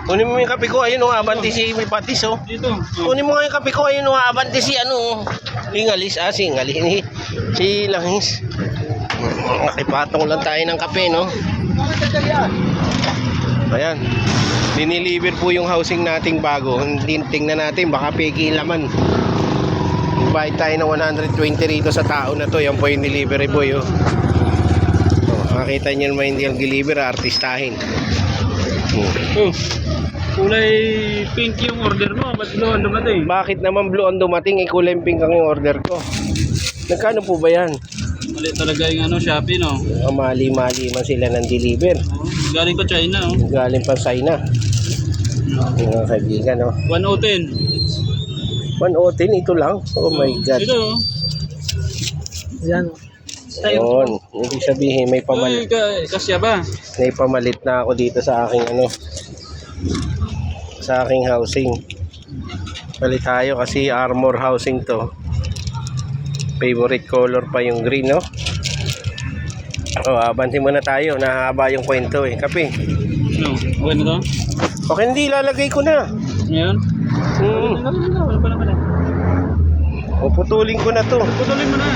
Kunin mo yung kape ko. Ayun, abante si may patis, oh. Dito. Kunin mo nga yung kape ko. Ayun, abante si ano. Ingalis. Si Ingalis. Si Langis. Nakipatong lang tayo ng kape, no? Ayan. Diniliver po yung housing nating bago. Tingnan natin. Baka peki laman. Bayad tayo ng 120 rito sa tao na to. Yan po yung delivery boy, oh. Makita nyo naman hindi ang deliver, artistahin. Kulay pink yung order mo. Ba't blue ang dumating? Bakit naman blue ang dumating? Kulay pink ang yung order ko. Nagkano po ba yan? Mali talaga yung Shopee, no? Mali-mali man sila ng deliver. Galing pa China, oh. Galing pa China. Yung mga kaibigan, no? 110. 110, ito lang. Oh my God. Ito, oh. Yan. Yun. Ibig sabihin, may pamalit. Kasya ba? May pamalit na ako dito sa aking sa aking housing. Palit tayo kasi Armor housing to. Favorite color pa yung green, no? Abante muna tayo. Nahaba yung kwento, eh. Kape. No. Okay na to? Okay, hindi. Lalagay ko na. Ngayon? Wala pa naman, eh. Putulin ko na to. Putulin mo na.